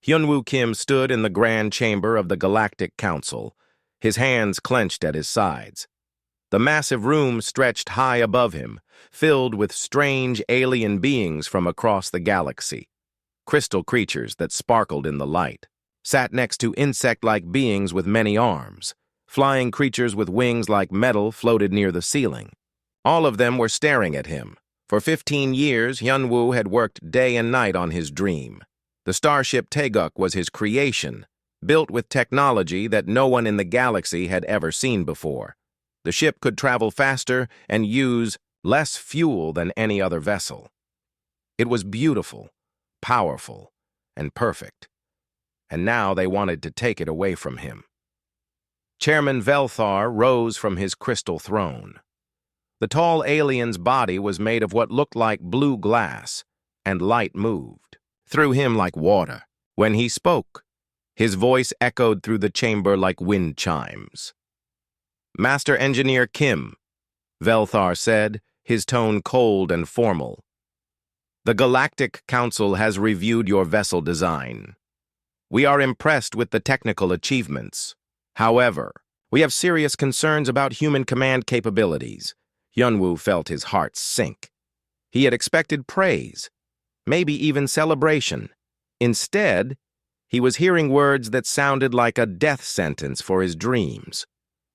Hyunwoo Kim stood in the grand chamber of the Galactic Council, his hands clenched at his sides. The massive room stretched high above him, filled with strange alien beings from across the galaxy. Crystal creatures that sparkled in the light sat next to insect-like beings with many arms. Flying creatures with wings like metal floated near the ceiling. All of them were staring at him. For 15 years, Hyunwoo had worked day and night on his dream. The starship Taeguk was his creation, built with technology that no one in the galaxy had ever seen before. The ship could travel faster and use less fuel than any other vessel. It was beautiful, powerful, and perfect. And now they wanted to take it away from him. Chairman Velthar rose from his crystal throne. The tall alien's body was made of what looked like blue glass, and light moved through him like water. When he spoke, his voice echoed through the chamber like wind chimes. "Master Engineer Kim," Velthar said, his tone cold and formal. "The Galactic Council has reviewed your vessel design. We are impressed with the technical achievements. However, we have serious concerns about human command capabilities." Hyunwoo felt his heart sink. He had expected praise, maybe even celebration. Instead, he was hearing words that sounded like a death sentence for his dreams.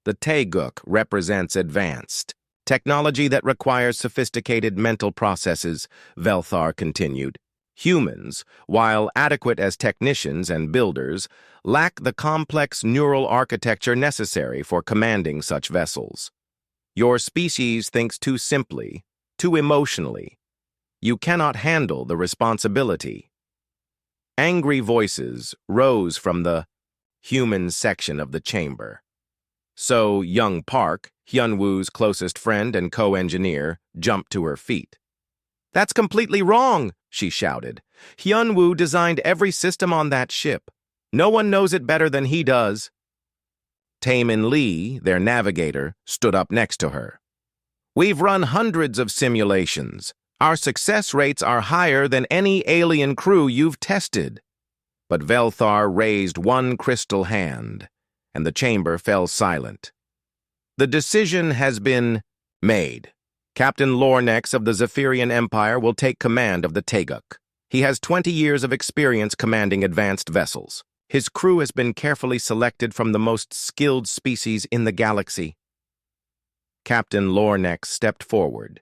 The Taeguk represents advanced technology that requires sophisticated mental processes, Velthar continued. Humans, while adequate as technicians and builders, lack the complex neural architecture necessary for commanding such vessels. Your species thinks too simply, too emotionally. You cannot handle the responsibility. Angry voices rose from the human section of the chamber. So young Park, Hyunwoo's closest friend and co-engineer, jumped to her feet. "That's completely wrong," she shouted. "Hyunwoo designed every system on that ship. No one knows it better than he does." Taemin Lee, their navigator, stood up next to her. "We've run hundreds of simulations. Our success rates are higher than any alien crew you've tested." But Velthar raised one crystal hand, and the chamber fell silent. "The decision has been made. Captain Lornex of the Zephyrian Empire will take command of the Taeguk. He has 20 years of experience commanding advanced vessels. His crew has been carefully selected from the most skilled species in the galaxy." Captain Lornex stepped forward.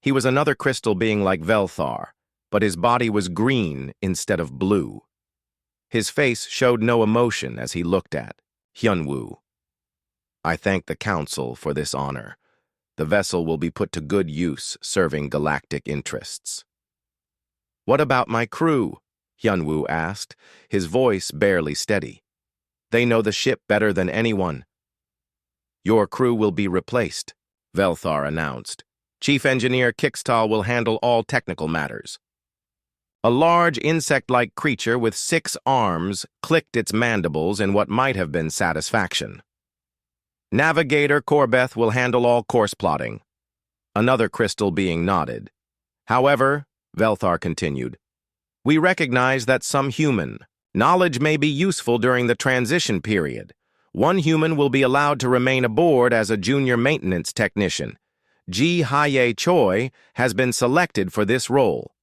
He was another crystal being like Velthar, but his body was green instead of blue. His face showed no emotion as he looked at Hyunwoo. "I thank the Council for this honor. The vessel will be put to good use serving galactic interests." "What about my crew?" Hyunwoo asked, his voice barely steady. "They know the ship better than anyone." "Your crew will be replaced," Velthar announced. "Chief Engineer Kixtal will handle all technical matters." A large insect-like creature with 6 arms clicked its mandibles in what might have been satisfaction. "Navigator Corbeth will handle all course plotting." Another crystal being nodded. "However," Velthar continued, "we recognize that some human knowledge may be useful during the transition period. One human will be allowed to remain aboard as a junior maintenance technician. Ji Haye Choi has been selected for this role."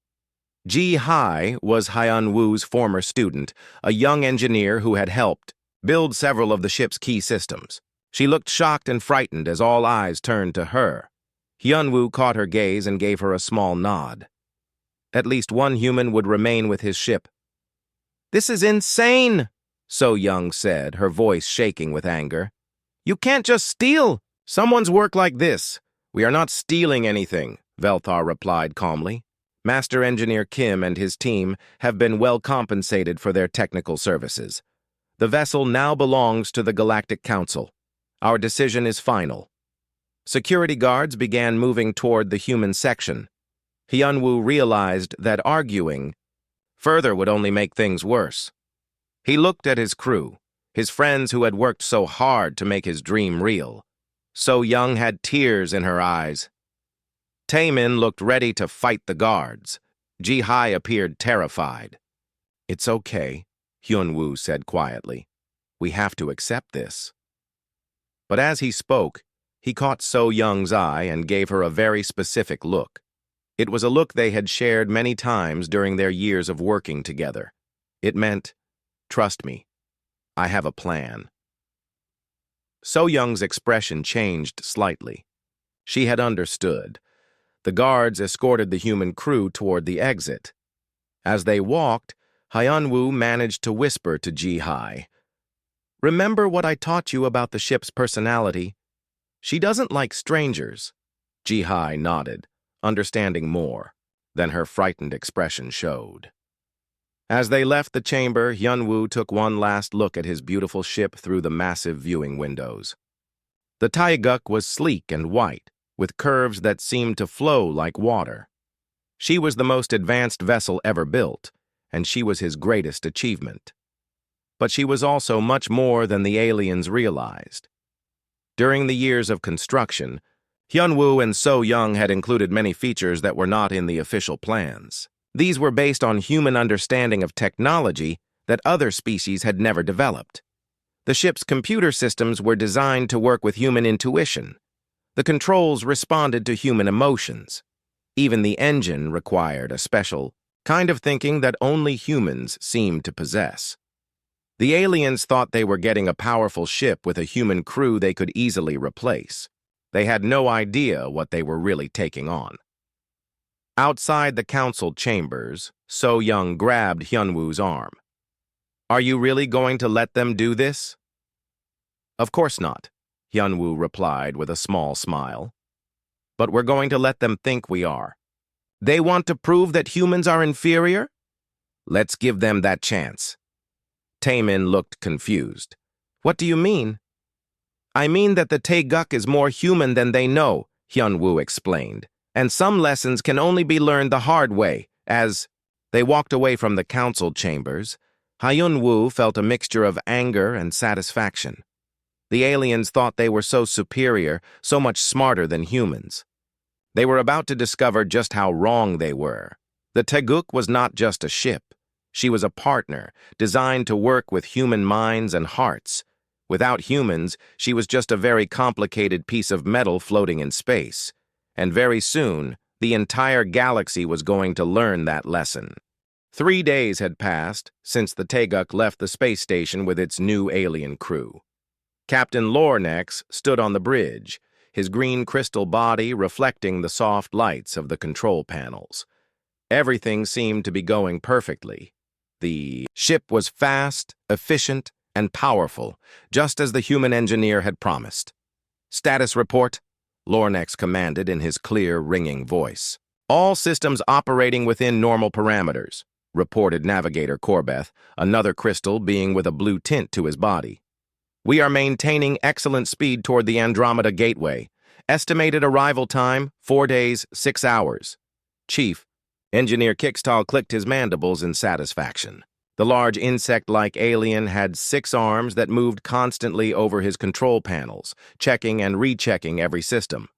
Ji Hai was Hyunwoo's former student, a young engineer who had helped build several of the ship's key systems. She looked shocked and frightened as all eyes turned to her. Hyunwoo caught her gaze and gave her a small nod. At least one human would remain with his ship. "This is insane," So Young said, her voice shaking with anger. "You can't just steal someone's work like this." "We are not stealing anything," Velthar replied calmly. "Master Engineer Kim and his team have been well compensated for their technical services. The vessel now belongs to the Galactic Council. Our decision is final." Security guards began moving toward the human section. Hyunwoo realized that arguing further would only make things worse. He looked at his crew, his friends who had worked so hard to make his dream real. So Young had tears in her eyes. Taemin looked ready to fight the guards. Ji Hai appeared terrified. "It's okay," Hyunwoo said quietly. "We have to accept this." But as he spoke, he caught So Young's eye and gave her a very specific look. It was a look they had shared many times during their years of working together. It meant, "Trust me, I have a plan." So Young's expression changed slightly. She had understood. The guards escorted the human crew toward the exit. As they walked, Hyunwoo managed to whisper to Ji-hai, "Remember what I taught you about the ship's personality? She doesn't like strangers." Ji-hai nodded, understanding more than her frightened expression showed. As they left the chamber, Hyunwoo took one last look at his beautiful ship through the massive viewing windows. The Taeguk was sleek and white, with curves that seemed to flow like water. She was the most advanced vessel ever built, and she was his greatest achievement. But she was also much more than the aliens realized. During the years of construction, Hyunwoo and So Young had included many features that were not in the official plans. These were based on human understanding of technology that other species had never developed. The ship's computer systems were designed to work with human intuition. The controls responded to human emotions. Even the engine required a special kind of thinking that only humans seemed to possess. The aliens thought they were getting a powerful ship with a human crew they could easily replace. They had no idea what they were really taking on. Outside the council chambers, So Young grabbed Hyunwoo's arm. "Are you really going to let them do this?" "Of course not," Hyunwoo replied with a small smile. "But we're going to let them think we are. They want to prove that humans are inferior? Let's give them that chance." Taemin looked confused. "What do you mean?" "I mean that the Taeguk is more human than they know," Hyunwoo explained, "and some lessons can only be learned the hard way." As they walked away from the council chambers, Hyunwoo felt a mixture of anger and satisfaction. The aliens thought they were so superior, so much smarter than humans. They were about to discover just how wrong they were. The Taeguk was not just a ship. She was a partner, designed to work with human minds and hearts. Without humans, she was just a very complicated piece of metal floating in space. And very soon, the entire galaxy was going to learn that lesson. 3 days had passed since the Taeguk left the space station with its new alien crew. Captain Lornex stood on the bridge, his green crystal body reflecting the soft lights of the control panels. Everything seemed to be going perfectly. The ship was fast, efficient, and powerful, just as the human engineer had promised. "Status report," Lornex commanded in his clear, ringing voice. "All systems operating within normal parameters," reported Navigator Corbeth, another crystal being with a blue tint to his body. "We are maintaining excellent speed toward the Andromeda Gateway. Estimated arrival time, 4 days, 6 hours. Chief." Engineer Kickstall clicked his mandibles in satisfaction. The large insect-like alien had 6 arms that moved constantly over his control panels, checking and rechecking every system.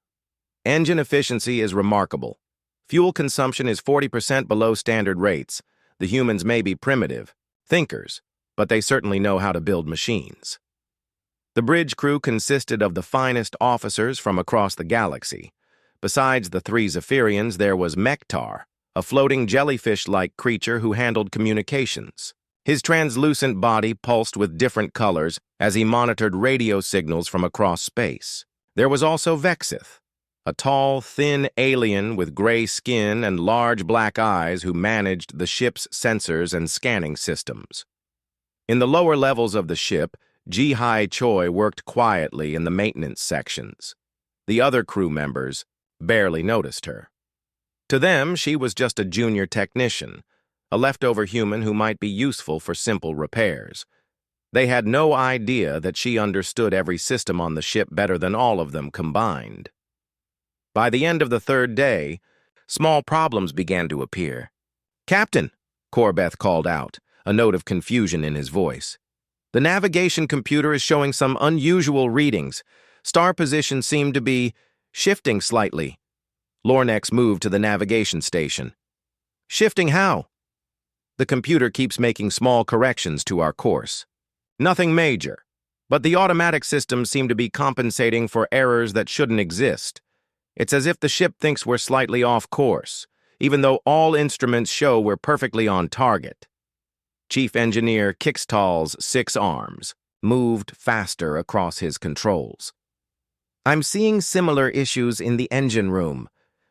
"Engine efficiency is remarkable. Fuel consumption is 40% below standard rates. The humans may be primitive, thinkers, but they certainly know how to build machines." The bridge crew consisted of the finest officers from across the galaxy. Besides the 3 Zephyrians, there was Mektar, a floating jellyfish-like creature who handled communications. His translucent body pulsed with different colors as he monitored radio signals from across space. There was also Vexith, a tall, thin alien with gray skin and large black eyes who managed the ship's sensors and scanning systems. In the lower levels of the ship, Ji-hai Choi worked quietly in the maintenance sections. The other crew members barely noticed her. To them, she was just a junior technician, a leftover human who might be useful for simple repairs. They had no idea that she understood every system on the ship better than all of them combined. By the end of the 3rd day, small problems began to appear. "Captain," Corbeth called out, a note of confusion in his voice. "The navigation computer is showing some unusual readings. Star positions seem to be shifting slightly." Lornex moved to the navigation station. "Shifting how?" The computer keeps making small corrections to our course. Nothing major, but the automatic systems seem to be compensating for errors that shouldn't exist. It's as if the ship thinks we're slightly off course, even though all instruments show we're perfectly on target. Chief Engineer Kixtal's 6 arms moved faster across his controls. I'm seeing similar issues in the engine room.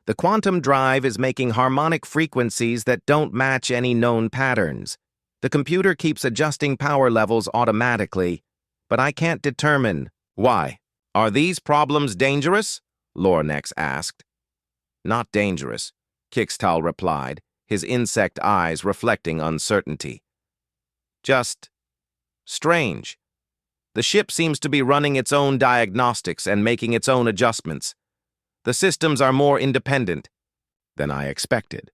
The quantum drive is making harmonic frequencies that don't match any known patterns. The computer keeps adjusting power levels automatically, but I can't determine why. Are these problems dangerous? Lornex asked. Not dangerous, Kixtal replied, his insect eyes reflecting uncertainty. Just strange. The ship seems to be running its own diagnostics and making its own adjustments. The systems are more independent than I expected.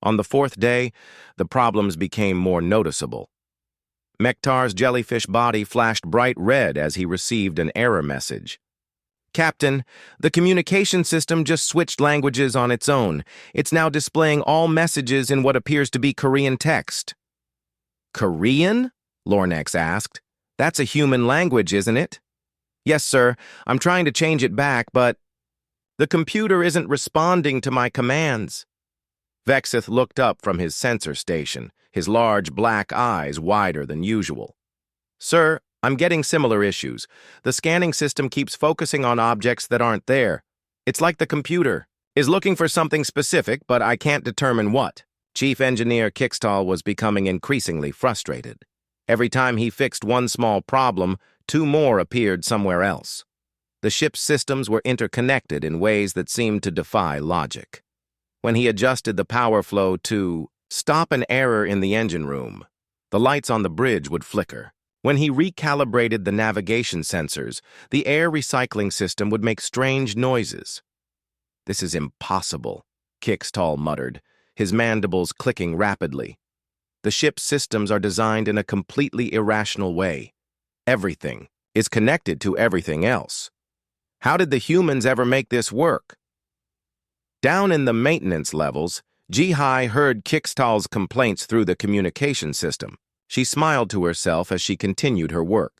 On the 4th day, the problems became more noticeable. Mektar's jellyfish body flashed bright red as he received an error message. Captain, the communication system just switched languages on its own. It's now displaying all messages in what appears to be Korean text. Korean? Lornex asked. That's a human language, isn't it? Yes, sir. I'm trying to change it back, but the computer isn't responding to my commands. Vexith looked up from his sensor station, his large black eyes wider than usual. Sir, I'm getting similar issues. The scanning system keeps focusing on objects that aren't there. It's like the computer is looking for something specific, but I can't determine what. Chief Engineer Kixtal was becoming increasingly frustrated. Every time he fixed one small problem, 2 more appeared somewhere else. The ship's systems were interconnected in ways that seemed to defy logic. When he adjusted the power flow to stop an error in the engine room, the lights on the bridge would flicker. When he recalibrated the navigation sensors, the air recycling system would make strange noises. This is impossible, Kixtal muttered, his mandibles clicking rapidly. The ship's systems are designed in a completely irrational way. Everything is connected to everything else. How did the humans ever make this work? Down in the maintenance levels, Jihai heard Kixtal's complaints through the communication system. She smiled to herself as she continued her work.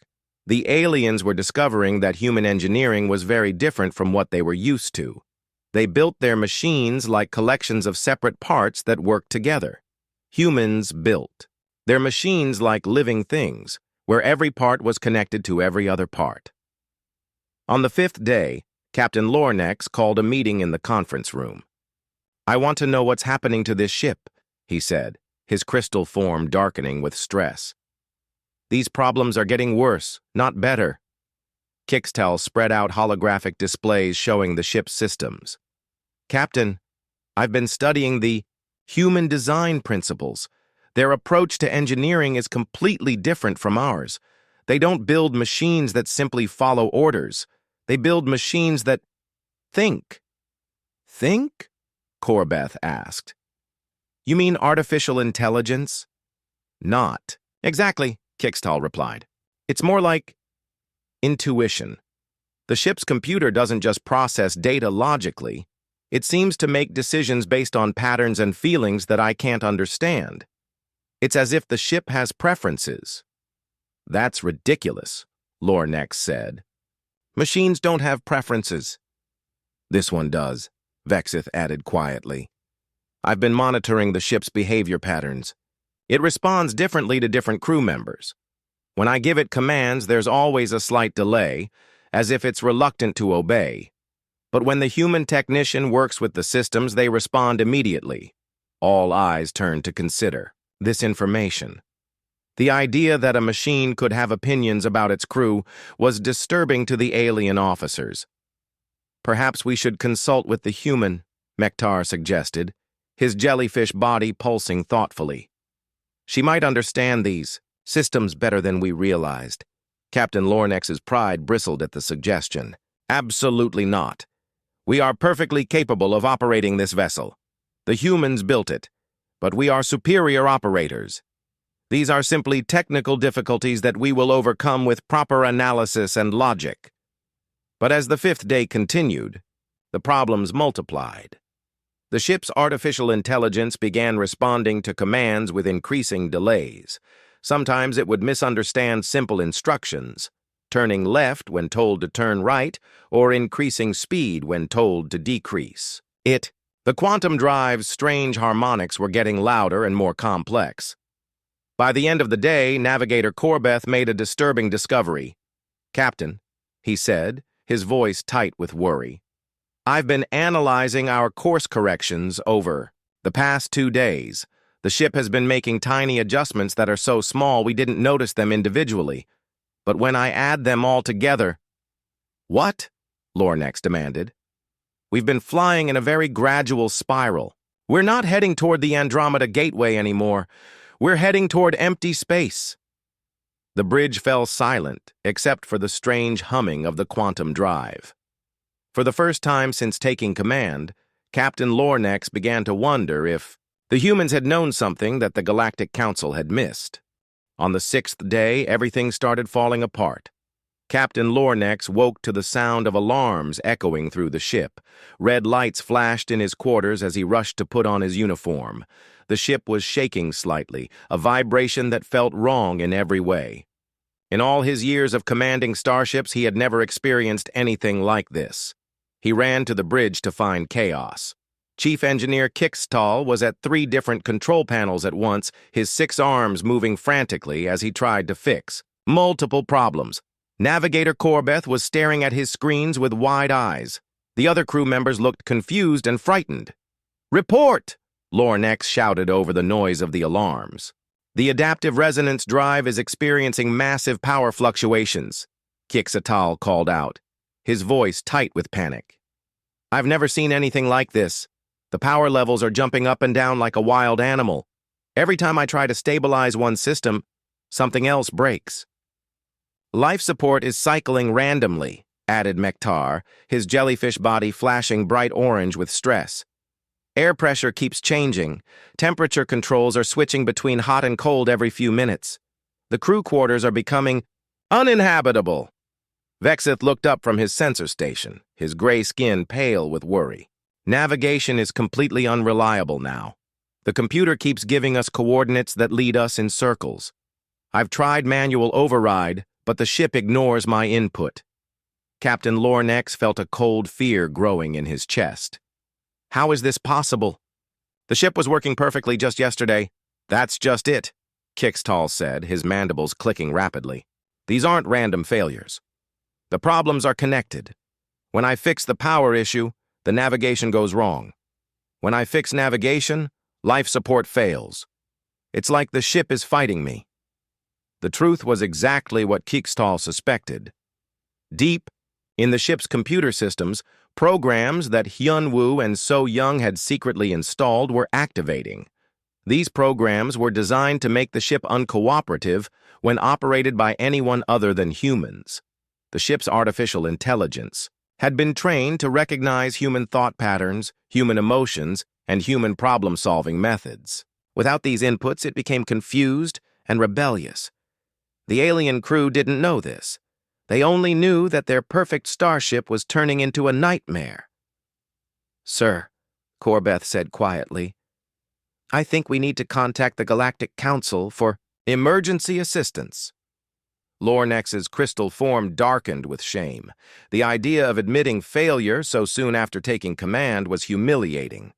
The aliens were discovering that human engineering was very different from what they were used to. They built their machines like collections of separate parts that worked together. Humans built their machines like living things, where every part was connected to every other part. On the 5th day, Captain Lornex called a meeting in the conference room. I want to know what's happening to this ship, he said, his crystal form darkening with stress. These problems are getting worse, not better. Kixtal spread out holographic displays showing the ship's systems. Captain, I've been studying the human design principles. Their approach to engineering is completely different from ours. They don't build machines that simply follow orders. They build machines that think. Think? Corbeth asked. You mean artificial intelligence? Not. Exactly, Kixtal replied. It's more like intuition. The ship's computer doesn't just process data logically. It seems to make decisions based on patterns and feelings that I can't understand. It's as if the ship has preferences. That's ridiculous, Lornex said. Machines don't have preferences. This one does, Vexith added quietly. I've been monitoring the ship's behavior patterns. It responds differently to different crew members. When I give it commands, there's always a slight delay, as if it's reluctant to obey. But when the human technician works with the systems, they respond immediately. All eyes turn to consider this information. The idea that a machine could have opinions about its crew was disturbing to the alien officers. Perhaps we should consult with the human, Mektar suggested, his jellyfish body pulsing thoughtfully. She might understand these systems better than we realized. Captain Lornex's pride bristled at the suggestion. Absolutely not. We are perfectly capable of operating this vessel. The humans built it, but we are superior operators. These are simply technical difficulties that we will overcome with proper analysis and logic. But as the 5th day continued, the problems multiplied. The ship's artificial intelligence began responding to commands with increasing delays. Sometimes it would misunderstand simple instructions, turning left when told to turn right, or increasing speed when told to decrease. The quantum drive's strange harmonics were getting louder and more complex. By the end of the day, Navigator Corbeth made a disturbing discovery. "Captain," he said, his voice tight with worry, "I've been analyzing our course corrections over the past 2 days. The ship has been making tiny adjustments that are so small we didn't notice them individually. But when I add them all together—" "What?" Lornex demanded. "We've been flying in a very gradual spiral. We're not heading toward the Andromeda Gateway anymore. We're heading toward empty space." The bridge fell silent, except for the strange humming of the quantum drive. For the first time since taking command, Captain Lornex began to wonder if the humans had known something that the Galactic Council had missed. On the 6th day, everything started falling apart. Captain Lornex woke to the sound of alarms echoing through the ship. Red lights flashed in his quarters as he rushed to put on his uniform. The ship was shaking slightly, a vibration that felt wrong in every way. In all his years of commanding starships, he had never experienced anything like this. He ran to the bridge to find chaos. Chief Engineer Kickstall was at 3 different control panels at once, his 6 arms moving frantically as he tried to fix multiple problems. Navigator Corbeth was staring at his screens with wide eyes. The other crew members looked confused and frightened. "Report!" Lornex shouted over the noise of the alarms. "The adaptive resonance drive is experiencing massive power fluctuations," Kixatal called out, his voice tight with panic. "I've never seen anything like this. The power levels are jumping up and down like a wild animal. Every time I try to stabilize one system, something else breaks." "Life support is cycling randomly," added Mektar, his jellyfish body flashing bright orange with stress. "Air pressure keeps changing. Temperature controls are switching between hot and cold every few minutes. The crew quarters are becoming uninhabitable." Vexith looked up from his sensor station, his gray skin pale with worry. "Navigation is completely unreliable now. The computer keeps giving us coordinates that lead us in circles. I've tried manual override, but the ship ignores my input." Captain Lornex felt a cold fear growing in his chest. "How is this possible?" "The ship was working perfectly just yesterday." "That's just it," Kixtall said, his mandibles clicking rapidly. "These aren't random failures. The problems are connected. When I fix the power issue, the navigation goes wrong. When I fix navigation, life support fails. It's like the ship is fighting me." The truth was exactly what Kixtall suspected. Deep in the ship's computer systems, programs that Hyunwoo and So Young had secretly installed were activating. These programs were designed to make the ship uncooperative when operated by anyone other than humans. The ship's artificial intelligence had been trained to recognize human thought patterns, human emotions, and human problem-solving methods. Without these inputs, it became confused and rebellious. The alien crew didn't know this. They only knew that their perfect starship was turning into a nightmare. "Sir," Corbeth said quietly, "I think we need to contact the Galactic Council for emergency assistance." Lornex's crystal form darkened with shame. The idea of admitting failure so soon after taking command was humiliating.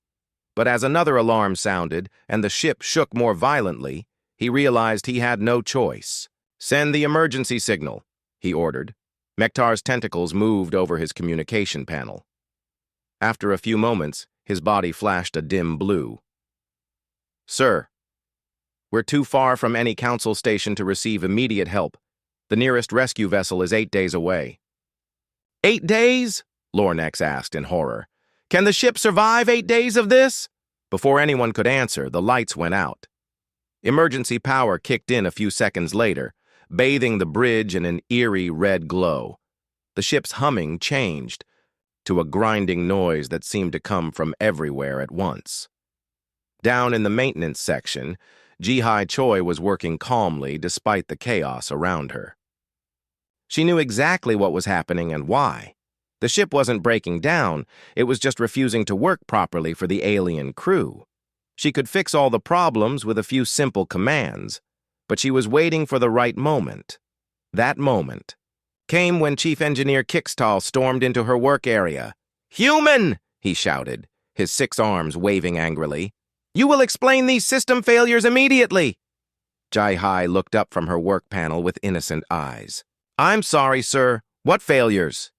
But as another alarm sounded and the ship shook more violently, he realized he had no choice. "Send the emergency signal," he ordered. Mektar's tentacles moved over his communication panel. After a few moments, his body flashed a dim blue. "Sir, we're too far from any council station to receive immediate help. The nearest rescue vessel is 8 days away." "8 days?" Lornex asked in horror. "Can the ship survive 8 days of this?" Before anyone could answer, the lights went out. Emergency power kicked in a few seconds later, bathing the bridge in an eerie red glow. The ship's humming changed to a grinding noise that seemed to come from everywhere at once. Down in the maintenance section, Ji-Hai Choi was working calmly despite the chaos around her. She knew exactly what was happening and why. The ship wasn't breaking down, it was just refusing to work properly for the alien crew. She could fix all the problems with a few simple commands, but she was waiting for the right moment. That moment came when Chief Engineer Kixtal stormed into her work area. "Human!" he shouted, his 6 arms waving angrily. "You will explain these system failures immediately!" Jai-Hai looked up from her work panel with innocent eyes. "I'm sorry, sir. What failures?"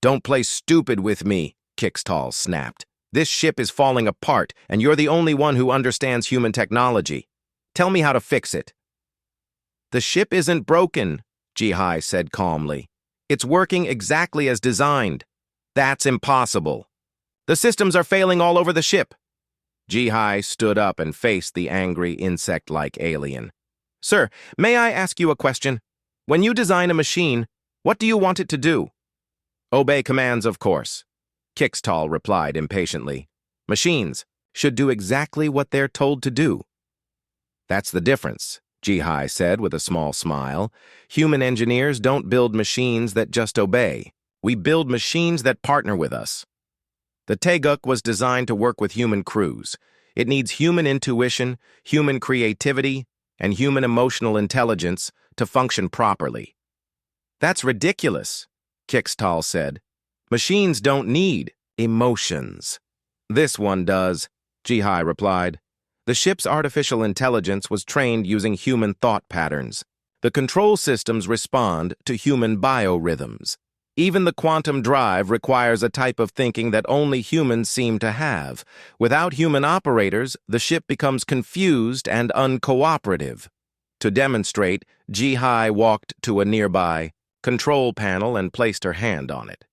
"Don't play stupid with me," Kixtal snapped. "This ship is falling apart, and you're the only one who understands human technology. Tell me how to fix it." "The ship isn't broken," Jai-Hai said calmly. "It's working exactly as designed." "That's impossible. The systems are failing all over the ship." Jai-Hai stood up and faced the angry insect-like alien. "Sir, may I ask you a question? When you design a machine, what do you want it to do?" "Obey commands, of course," Kixtal replied impatiently. "Machines should do exactly what they're told to do." "That's the difference," Jai-Hai said with a small smile. "Human engineers don't build machines that just obey. We build machines that partner with us." The Taeguk was designed to work with human crews. It needs human intuition, human creativity, and human emotional intelligence to function properly. "That's ridiculous," Kixtal said. "Machines don't need emotions." "This one does," Jai-Hai replied. "The ship's artificial intelligence was trained using human thought patterns. The control systems respond to human biorhythms. Even the quantum drive requires a type of thinking that only humans seem to have. Without human operators, the ship becomes confused and uncooperative." To demonstrate, Jai-Hai walked to a nearby control panel and placed her hand on it.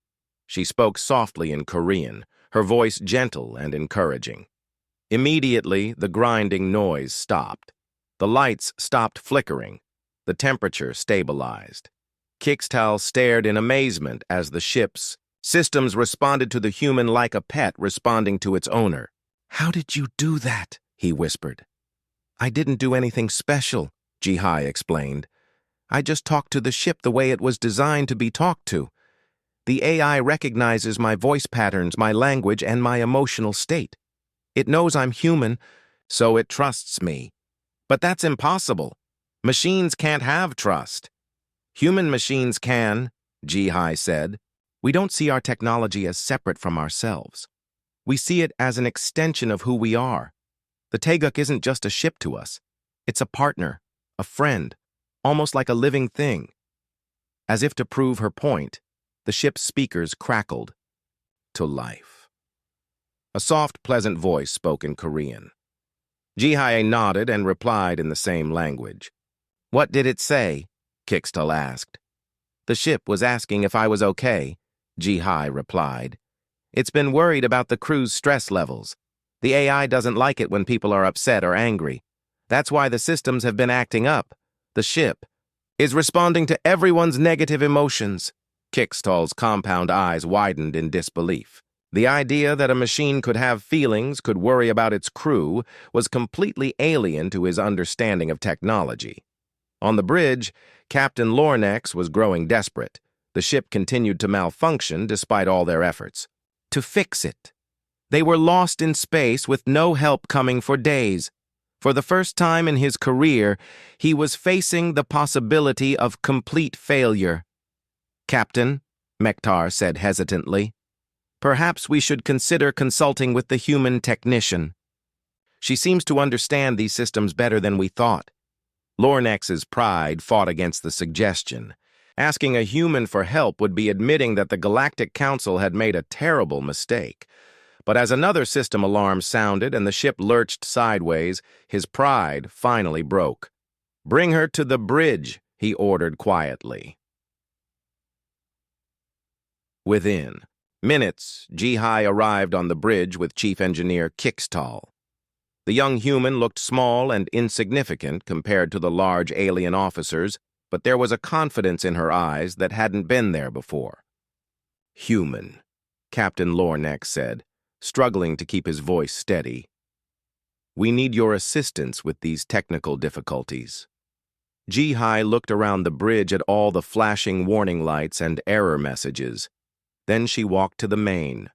She spoke softly in Korean, her voice gentle and encouraging. Immediately, the grinding noise stopped. The lights stopped flickering. The temperature stabilized. Kixtal stared in amazement as the ship's systems responded to the human like a pet responding to its owner. "How did you do that?" he whispered. "I didn't do anything special," Jai-Hai explained. "I just talked to the ship the way it was designed to be talked to. The AI recognizes my voice patterns, my language, and my emotional state. It knows I'm human, so it trusts me. But that's impossible. Machines can't have trust." "Human machines can," Jai-Hai said. "We don't see our technology as separate from ourselves. We see it as an extension of who we are. The Taeguk isn't just a ship to us. It's a partner, a friend, almost like a living thing." As if to prove her point, the ship's speakers crackled to life. A soft, pleasant voice spoke in Korean. Jai-Hai nodded and replied in the same language. "What did it say?" Kixtal asked. "The ship was asking if I was okay," Jai-Hai replied. "It's been worried about the crew's stress levels. The AI doesn't like it when people are upset or angry. That's why the systems have been acting up. The ship is responding to everyone's negative emotions." Kixtal's compound eyes widened in disbelief. The idea that a machine could have feelings, could worry about its crew, was completely alien to his understanding of technology. On the bridge, Captain Lornex was growing desperate. The ship continued to malfunction despite all their efforts. To fix it. They were lost in space with no help coming for days. For the first time in his career, he was facing the possibility of complete failure. "Captain," Mektar said hesitantly, "perhaps we should consider consulting with the human technician. She seems to understand these systems better than we thought." Lornex's pride fought against the suggestion. Asking a human for help would be admitting that the Galactic Council had made a terrible mistake. But as another system alarm sounded and the ship lurched sideways, his pride finally broke. "Bring her to the bridge," he ordered quietly. Within minutes, Jai-Hai arrived on the bridge with Chief Engineer Kixtal. The young human looked small and insignificant compared to the large alien officers, but there was a confidence in her eyes that hadn't been there before. "Human," Captain Lornex said, struggling to keep his voice steady. "We need your assistance with these technical difficulties." Jai-Hai looked around the bridge at all the flashing warning lights and error messages. Then she walked to the main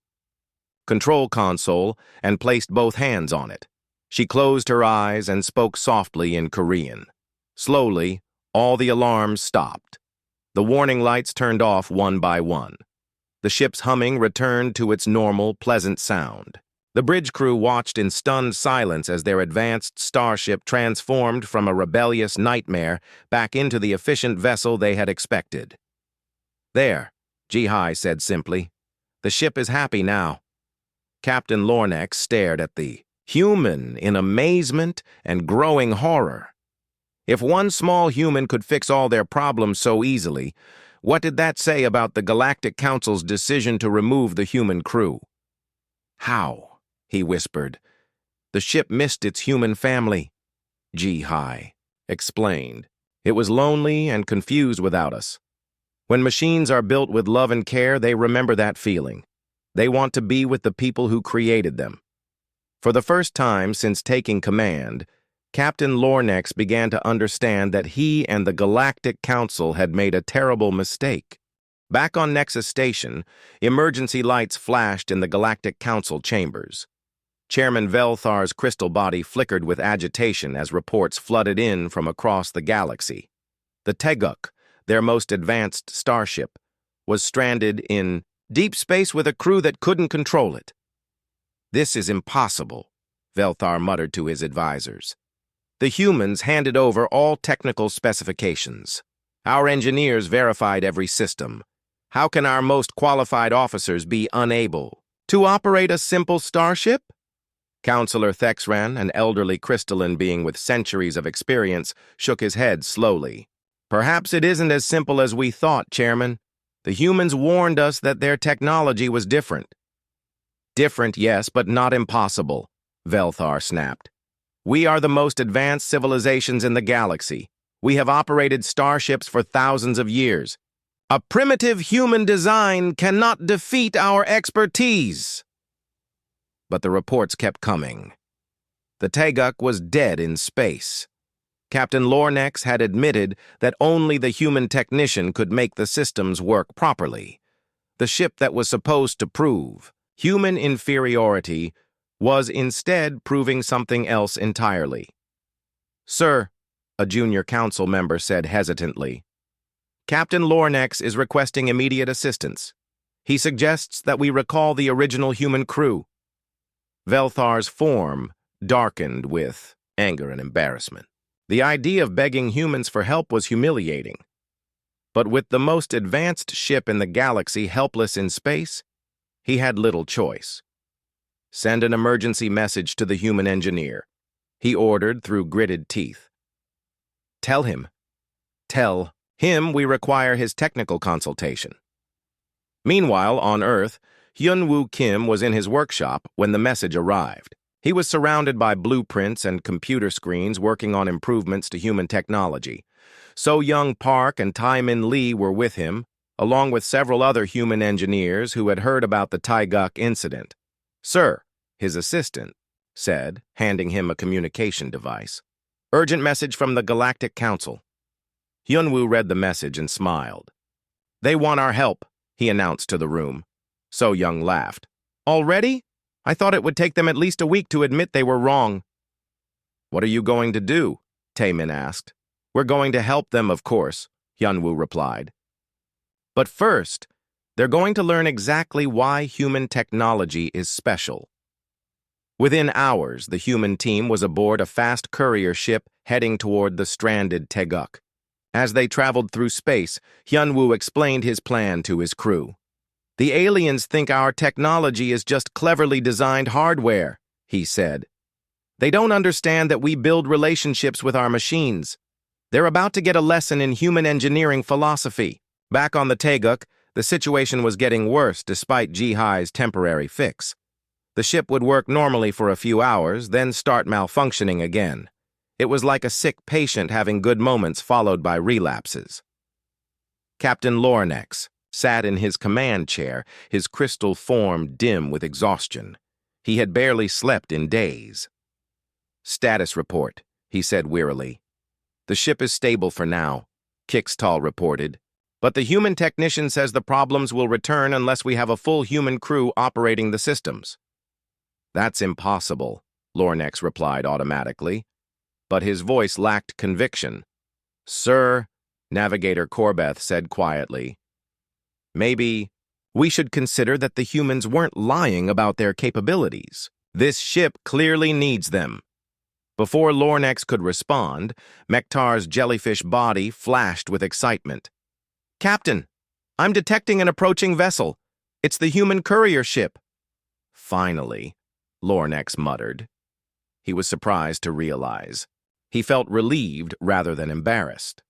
control console and placed both hands on it. She closed her eyes and spoke softly in Korean. Slowly, all the alarms stopped. The warning lights turned off one by one. The ship's humming returned to its normal, pleasant sound. The bridge crew watched in stunned silence as their advanced starship transformed from a rebellious nightmare back into the efficient vessel they had expected. "There," Ji-Hai said simply. "The ship is happy now." Captain Lornex stared at the human in amazement and growing horror. If one small human could fix all their problems so easily, what did that say about the Galactic Council's decision to remove the human crew? "How?" he whispered. "The ship missed its human family," Ji-Hai explained. "It was lonely and confused without us. When machines are built with love and care, they remember that feeling. They want to be with the people who created them." For the first time since taking command, Captain Lornex began to understand that he and the Galactic Council had made a terrible mistake. Back on Nexus Station, emergency lights flashed in the Galactic Council chambers. Chairman Velthar's crystal body flickered with agitation as reports flooded in from across the galaxy. The Teguk, their most advanced starship, was stranded in deep space with a crew that couldn't control it. "This is impossible," Velthar muttered to his advisors. The humans handed over all technical specifications. Our engineers verified every system. How can our most qualified officers be unable to operate a simple starship? Counselor Thexran, an elderly crystalline being with centuries of experience, shook his head slowly. "Perhaps it isn't as simple as we thought, Chairman. The humans warned us that their technology was different." "Different, yes, but not impossible," Velthar snapped. "We are the most advanced civilizations in the galaxy. We have operated starships for thousands of years. A primitive human design cannot defeat our expertise." But the reports kept coming. The Teguk was dead in space. Captain Lornex had admitted that only the human technician could make the systems work properly. The ship that was supposed to prove human inferiority was instead proving something else entirely. "Sir," a junior council member said hesitantly, "Captain Lornex is requesting immediate assistance. He suggests that we recall the original human crew." Velthar's form darkened with anger and embarrassment. The idea of begging humans for help was humiliating. But with the most advanced ship in the galaxy helpless in space, he had little choice. "Send an emergency message to the human engineer," he ordered through gritted teeth. Tell him we require his technical consultation." Meanwhile, on Earth, Hyun-Woo Kim was in his workshop when the message arrived. He was surrounded by blueprints and computer screens working on improvements to human technology. So-Young Park and Tai-Min Lee were with him, along with several other human engineers who had heard about the Teguk incident. "Sir," his assistant said, handing him a communication device. "Urgent message from the Galactic Council." Hyun-Woo read the message and smiled. "They want our help," he announced to the room. So-Young laughed. "Already? I thought it would take them at least a week to admit they were wrong." "What are you going to do?" Tai-Min asked. "We're going to help them, of course," Hyun-Woo replied. "But first, they're going to learn exactly why human technology is special." Within hours, the human team was aboard a fast courier ship heading toward the stranded Teguk. As they traveled through space, Hyun-Woo explained his plan to his crew. "The aliens think our technology is just cleverly designed hardware," he said. "They don't understand that we build relationships with our machines. They're about to get a lesson in human engineering philosophy." Back on the Teguk, the situation was getting worse despite Ji-Hai's temporary fix. The ship would work normally for a few hours, then start malfunctioning again. It was like a sick patient having good moments followed by relapses. Captain Lornex sat in his command chair, his crystal form dim with exhaustion. He had barely slept in days. "Status report," he said wearily. "The ship is stable for now," Kixtal reported. But the human technician says the problems will return unless we have a full human crew operating the systems. That's impossible, Lornex replied automatically, but his voice lacked conviction. Sir, Navigator Corbeth said quietly, maybe we should consider that the humans weren't lying about their capabilities. This ship clearly needs them. Before Lornex could respond, Mektar's jellyfish body flashed with excitement. Captain, I'm detecting an approaching vessel. It's the human courier ship. Finally, Lornex muttered. He was surprised to realize. He felt relieved rather than embarrassed.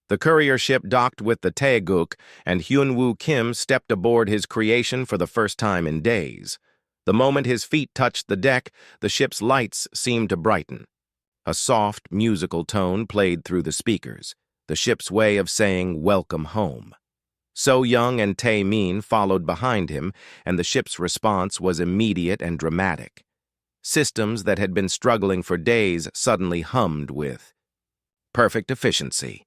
The courier ship docked with the Taeguk, and Hyunwoo Kim stepped aboard his creation for the first time in days. The moment his feet touched the deck, the ship's lights seemed to brighten. A soft, musical tone played through the speakers, the ship's way of saying, "Welcome home." So Young and Tae Min followed behind him, and the ship's response was immediate and dramatic. Systems that had been struggling for days suddenly hummed with perfect efficiency.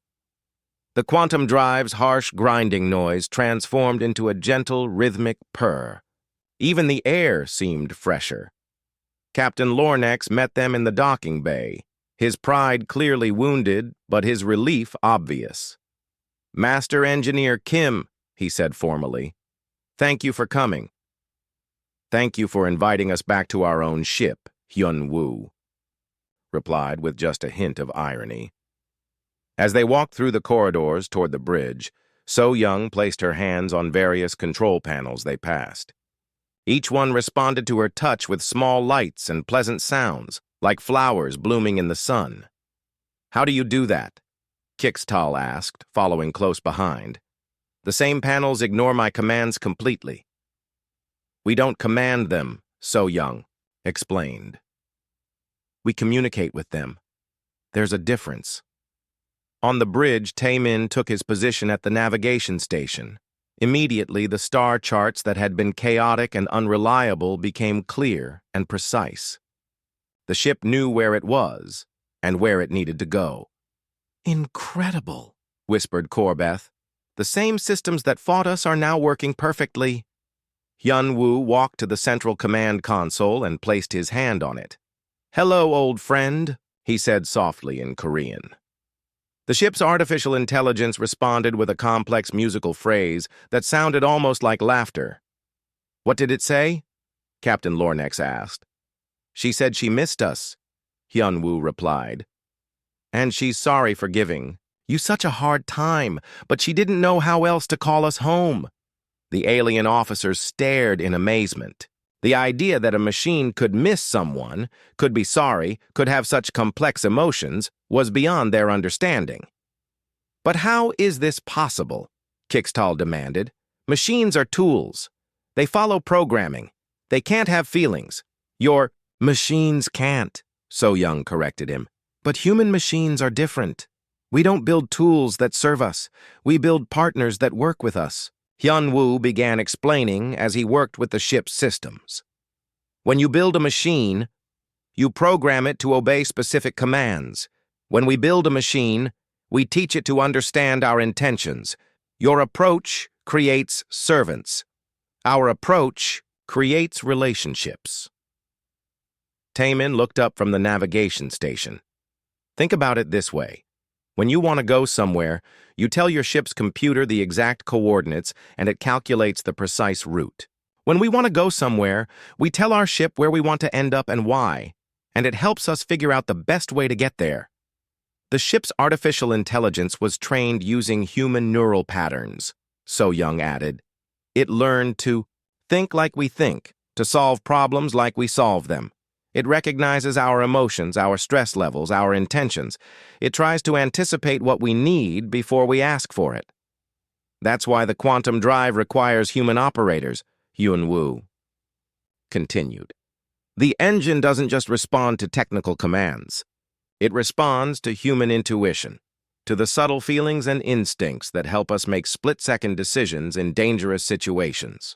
The quantum drive's harsh grinding noise transformed into a gentle, rhythmic purr. Even the air seemed fresher. Captain Lornex met them in the docking bay, his pride clearly wounded, but his relief obvious. Master Engineer Kim, he said formally, thank you for coming. Thank you for inviting us back to our own ship, Hyunwoo replied with just a hint of irony. As they walked through the corridors toward the bridge, So Young placed her hands on various control panels they passed. Each one responded to her touch with small lights and pleasant sounds, like flowers blooming in the sun. How do you do that? Kixtal asked, following close behind. The same panels ignore my commands completely. We don't command them, So Young explained. We communicate with them. There's a difference. On the bridge, Taemin took his position at the navigation station. Immediately, the star charts that had been chaotic and unreliable became clear and precise. The ship knew where it was and where it needed to go. Incredible, whispered Corbeth. The same systems that fought us are now working perfectly. Hyunwoo walked to the central command console and placed his hand on it. Hello, old friend, he said softly in Korean. The ship's artificial intelligence responded with a complex musical phrase that sounded almost like laughter. What did it say? Captain Lornex asked. She said she missed us, Hyunwoo replied. And she's sorry for giving you such a hard time, but she didn't know how else to call us home. The alien officers stared in amazement. The idea that a machine could miss someone, could be sorry, could have such complex emotions, was beyond their understanding. But how is this possible? Kixtal demanded. Machines are tools. They follow programming. They can't have feelings. Your machines can't, So Young corrected him. But human machines are different. We don't build tools that serve us. We build partners that work with us. Hyunwoo began explaining as he worked with the ship's systems. When you build a machine, you program it to obey specific commands. When we build a machine, we teach it to understand our intentions. Your approach creates servants. Our approach creates relationships. Taemin looked up from the navigation station. Think about it this way. When you want to go somewhere, you tell your ship's computer the exact coordinates and it calculates the precise route. When we want to go somewhere, we tell our ship where we want to end up and why, and it helps us figure out the best way to get there. The ship's artificial intelligence was trained using human neural patterns, So Young added. It learned to think like we think, to solve problems like we solve them. It recognizes our emotions, our stress levels, our intentions. It tries to anticipate what we need before we ask for it. That's why the quantum drive requires human operators, Hyunwoo continued. The engine doesn't just respond to technical commands. It responds to human intuition, to the subtle feelings and instincts that help us make split-second decisions in dangerous situations.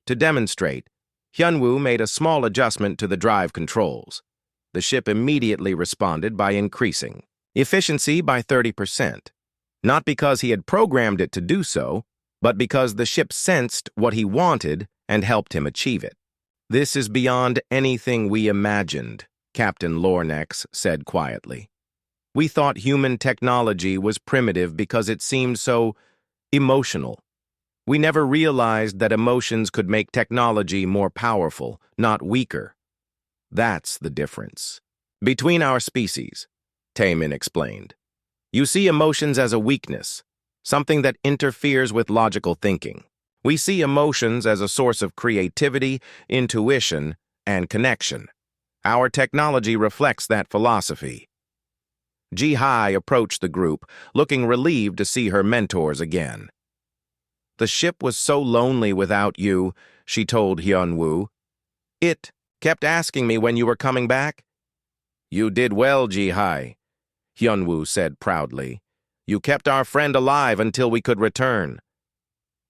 To demonstrate, Hyunwoo made a small adjustment to the drive controls. The ship immediately responded by increasing efficiency by 30%. Not because he had programmed it to do so, but because the ship sensed what he wanted and helped him achieve it. "This is beyond anything we imagined," Captain Lornex said quietly. "We thought human technology was primitive because it seemed so emotional. We never realized that emotions could make technology more powerful, not weaker. That's the difference between our species," Taemin explained. "You see emotions as a weakness, something that interferes with logical thinking. We see emotions as a source of creativity, intuition, and connection. Our technology reflects that philosophy." Ji-Hai approached the group, looking relieved to see her mentors again. "The ship was so lonely without you," she told Hyun-woo. "It kept asking me when you were coming back." "You did well, Ji-Hai," Hyun-woo said proudly. "You kept our friend alive until we could return."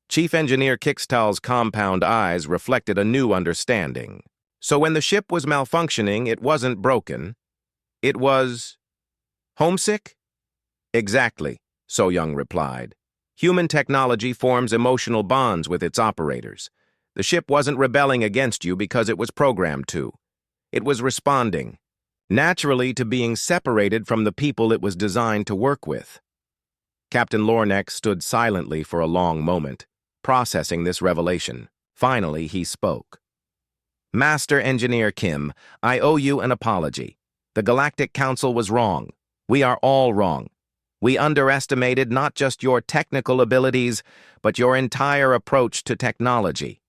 Chief Engineer Kixtal's compound eyes reflected a new understanding. "So when the ship was malfunctioning, it wasn't broken. It was homesick?" "Exactly," So-young replied. "Human technology forms emotional bonds with its operators. The ship wasn't rebelling against you because it was programmed to. It was responding naturally to being separated from the people it was designed to work with." Captain Lornex stood silently for a long moment, processing this revelation. Finally, he spoke. "Master Engineer Kim, I owe you an apology. The Galactic Council was wrong. We are all wrong. We underestimated not just your technical abilities, but your entire approach to technology."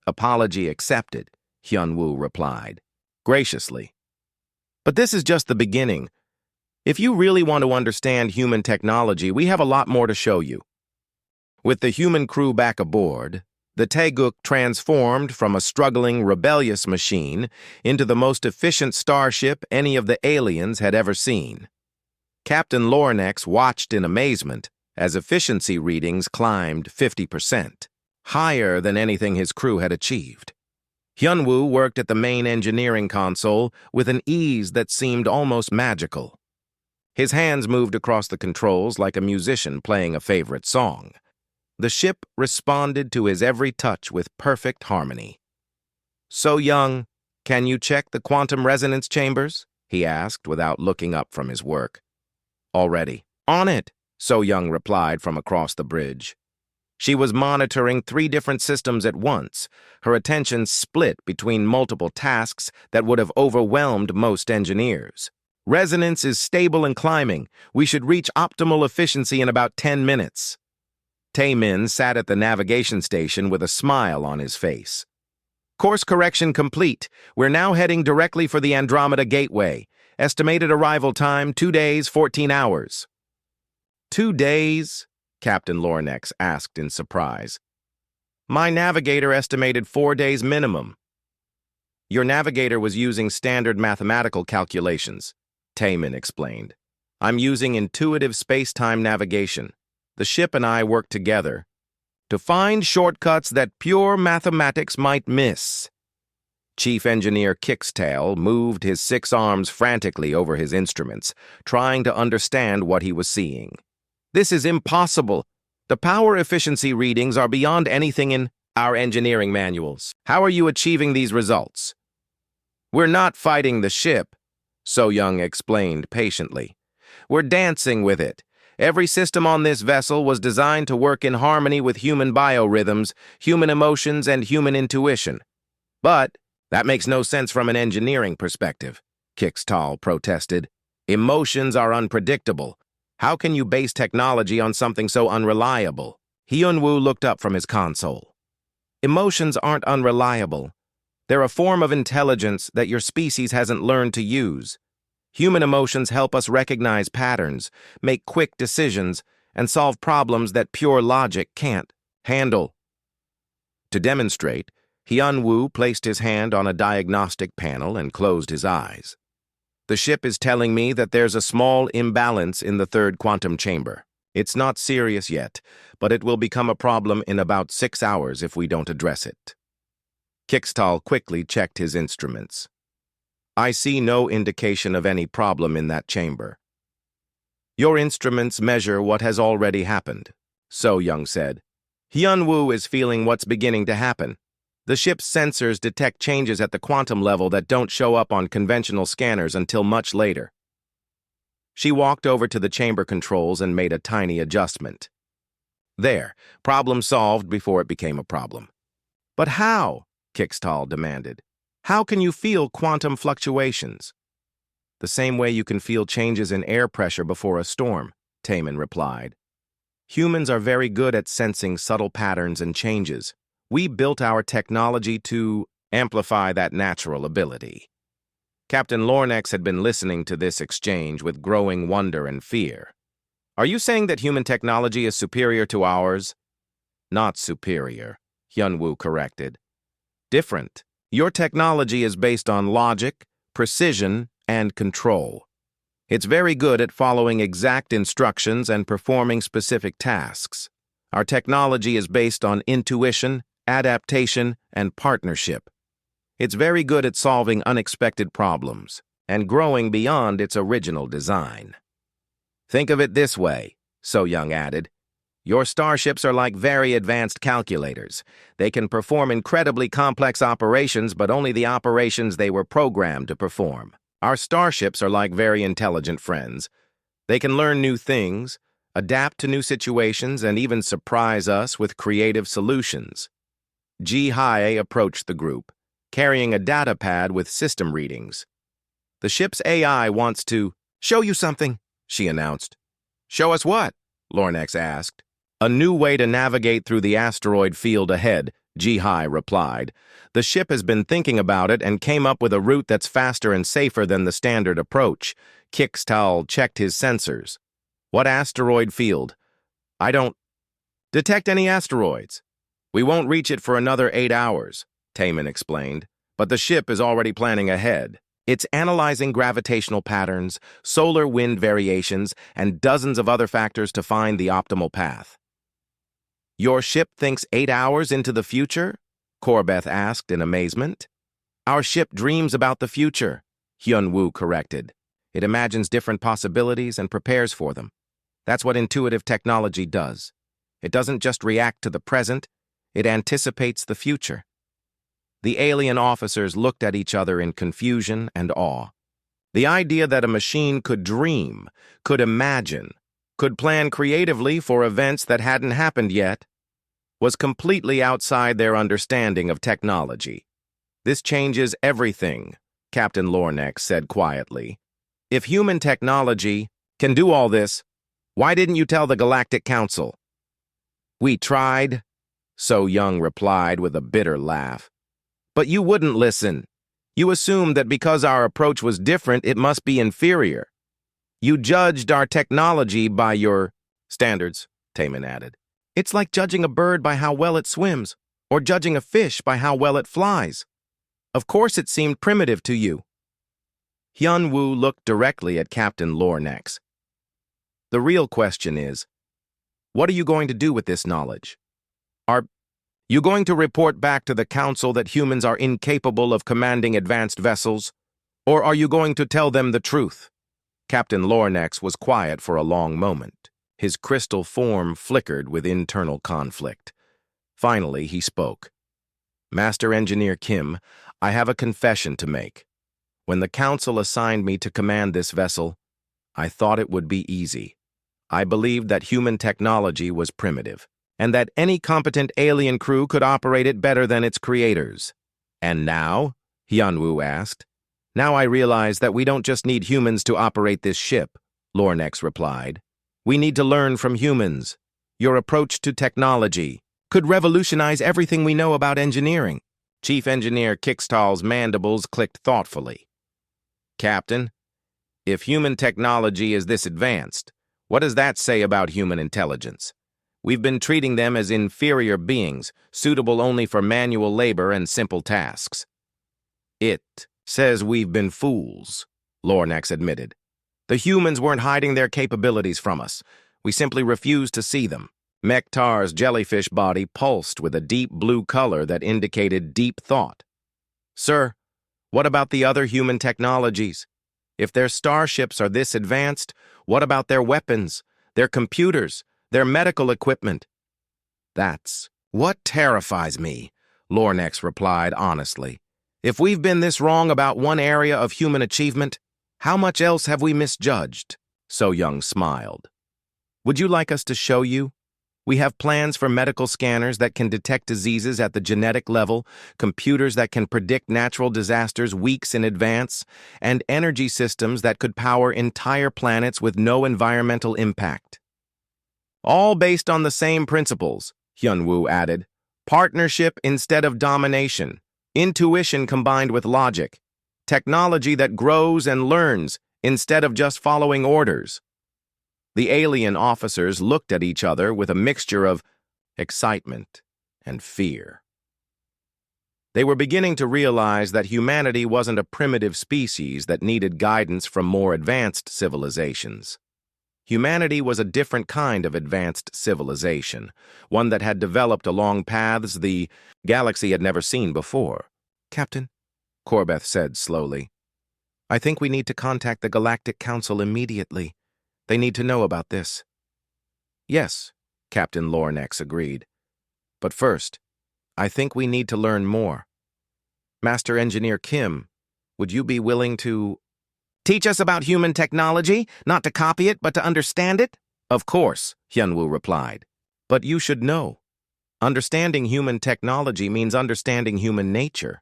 "Apology accepted," Hyun-woo replied, graciously. "But this is just the beginning. If you really want to understand human technology, we have a lot more to show you." With the human crew back aboard, the Taeguk transformed from a struggling, rebellious machine into the most efficient starship any of the aliens had ever seen. Captain Lornex watched in amazement as efficiency readings climbed 50%, higher than anything his crew had achieved. Hyun-woo worked at the main engineering console with an ease that seemed almost magical. His hands moved across the controls like a musician playing a favorite song. The ship responded to his every touch with perfect harmony. "So-young, can you check the quantum resonance chambers?" he asked without looking up from his work. "Already." "On it," So-young replied from across the bridge. She was monitoring 3 different systems at once, her attention split between multiple tasks that would have overwhelmed most engineers. "Resonance is stable and climbing. We should reach optimal efficiency in about 10 minutes. Taemin sat at the navigation station with a smile on his face. "Course correction complete. We're now heading directly for the Andromeda Gateway. Estimated arrival time, 2 days, 14 hours. 2 days? Captain Lornex asked in surprise. "My navigator estimated 4 days minimum." "Your navigator was using standard mathematical calculations," Taemin explained. "I'm using intuitive space-time navigation. The ship and I work together to find shortcuts that pure mathematics might miss." Chief Engineer Kickstail moved his 6 arms frantically over his instruments, trying to understand what he was seeing. "This is impossible. The power efficiency readings are beyond anything in our engineering manuals. How are you achieving these results?" "We're not fighting the ship," So-young explained patiently. "We're dancing with it. Every system on this vessel was designed to work in harmony with human biorhythms, human emotions, and human intuition. But that makes no sense from an engineering perspective," Kixtal protested. "Emotions are unpredictable. How can you base technology on something so unreliable?" Hyun-woo looked up from his console. "Emotions aren't unreliable. They're a form of intelligence that your species hasn't learned to use. Human emotions help us recognize patterns, make quick decisions, and solve problems that pure logic can't handle." To demonstrate, Hyun-woo placed his hand on a diagnostic panel and closed his eyes. "The ship is telling me that there's a small imbalance in the 3rd quantum chamber. It's not serious yet, but it will become a problem in about 6 hours if we don't address it." Kixtal quickly checked his instruments. "I see no indication of any problem in that chamber." Your instruments measure what has already happened, So Young said. Hyunwoo is feeling what's beginning to happen. The ship's sensors detect changes at the quantum level that don't show up on conventional scanners until much later. She walked over to the chamber controls and made a tiny adjustment. There, problem solved before it became a problem. But how? Kixtal demanded. How can you feel quantum fluctuations? The same way you can feel changes in air pressure before a storm, Taemin replied. Humans are very good at sensing subtle patterns and changes. We built our technology to amplify that natural ability. Captain Lornex had been listening to this exchange with growing wonder and fear. Are you saying that human technology is superior to ours? Not superior, Hyunwoo corrected. Different. Your technology is based on logic, precision, and control. It's very good at following exact instructions and performing specific tasks. Our technology is based on intuition, adaptation, and partnership. It's very good at solving unexpected problems and growing beyond its original design. Think of it this way, So Young added. Your starships are like very advanced calculators. They can perform incredibly complex operations, but only the operations they were programmed to perform. Our starships are like very intelligent friends. They can learn new things, adapt to new situations, and even surprise us with creative solutions. Ji Hae approached the group, carrying a data pad with system readings. The ship's AI wants to show you something, she announced. Show us what? Lornex asked. A new way to navigate through the asteroid field ahead, Ji Hae replied. The ship has been thinking about it and came up with a route that's faster and safer than the standard approach. Kixtal checked his sensors. What asteroid field? I don't detect any asteroids. We won't reach it for another 8 hours, Taemin explained, but the ship is already planning ahead. It's analyzing gravitational patterns, solar wind variations, and dozens of other factors to find the optimal path. Your ship thinks 8 hours into the future? Corbeth asked in amazement. Our ship dreams about the future, Hyunwoo corrected. It imagines different possibilities and prepares for them. That's what intuitive technology does. It doesn't just react to the present, it anticipates the future. The alien officers looked at each other in confusion and awe. The idea that a machine could dream, could imagine, could plan creatively for events that hadn't happened yet, was completely outside their understanding of technology. This changes everything, Captain Lornex said quietly. If human technology can do all this, why didn't you tell the Galactic Council? We tried, So Young replied with a bitter laugh. But you wouldn't listen. You assumed that because our approach was different, it must be inferior. You judged our technology by your standards, Taemin added. It's like judging a bird by how well it swims, or judging a fish by how well it flies. Of course it seemed primitive to you. Hyunwoo looked directly at Captain Lornex. The real question is, what are you going to do with this knowledge? Are you going to report back to the Council that humans are incapable of commanding advanced vessels, or are you going to tell them the truth? Captain Lornex was quiet for a long moment. His crystal form flickered with internal conflict. Finally, he spoke. Master Engineer Kim, I have a confession to make. When the Council assigned me to command this vessel, I thought it would be easy. I believed that human technology was primitive, and that any competent alien crew could operate it better than its creators. And now? Hyunwoo asked. Now I realize that we don't just need humans to operate this ship, Lornex replied. We need to learn from humans. Your approach to technology could revolutionize everything we know about engineering. Chief Engineer Kixtal's mandibles clicked thoughtfully. Captain, if human technology is this advanced, what does that say about human intelligence? We've been treating them as inferior beings, suitable only for manual labor and simple tasks. It says we've been fools, Lornex admitted. The humans weren't hiding their capabilities from us. We simply refused to see them. Mektar's jellyfish body pulsed with a deep blue color that indicated deep thought. Sir, what about the other human technologies? If their starships are this advanced, what about their weapons, their computers, their medical equipment? That's what terrifies me, Lornex replied honestly. If we've been this wrong about one area of human achievement, how much else have we misjudged? So Young smiled. Would you like us to show you? We have plans for medical scanners that can detect diseases at the genetic level, computers that can predict natural disasters weeks in advance, and energy systems that could power entire planets with no environmental impact. All based on the same principles, Hyunwoo added. Partnership instead of domination, intuition combined with logic, technology that grows and learns instead of just following orders. The alien officers looked at each other with a mixture of excitement and fear. They were beginning to realize that humanity wasn't a primitive species that needed guidance from more advanced civilizations. Humanity was a different kind of advanced civilization, one that had developed along paths the galaxy had never seen before. Captain, Corbeth said slowly, I think we need to contact the Galactic Council immediately. They need to know about this. Yes, Captain Lornex agreed. But first, I think we need to learn more. Master Engineer Kim, would you be willing to teach us about human technology, not to copy it, but to understand it? Of course, Hyunwoo replied. But you should know. Understanding human technology means understanding human nature.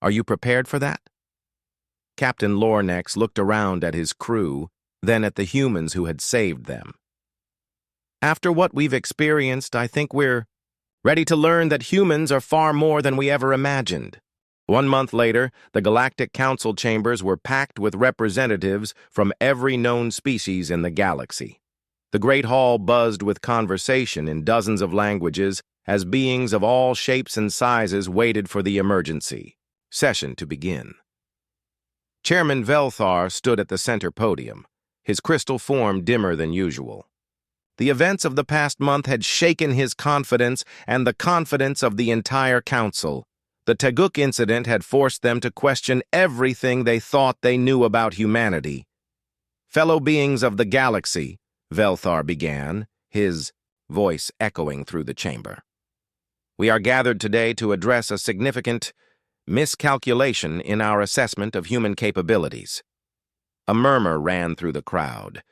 Are you prepared for that? Captain Lornex looked around at his crew, then at the humans who had saved them. After what we've experienced, I think we're ready to learn that humans are far more than we ever imagined. 1 month later, the Galactic Council chambers were packed with representatives from every known species in the galaxy. The Great Hall buzzed with conversation in dozens of languages as beings of all shapes and sizes waited for the emergency session to begin. Chairman Velthar stood at the center podium, his crystal form dimmer than usual. The events of the past month had shaken his confidence and the confidence of the entire council. The Teguk incident had forced them to question everything they thought they knew about humanity. Fellow beings of the galaxy, Velthar began, his voice echoing through the chamber. We are gathered today to address a significant miscalculation in our assessment of human capabilities. A murmur ran through the crowd.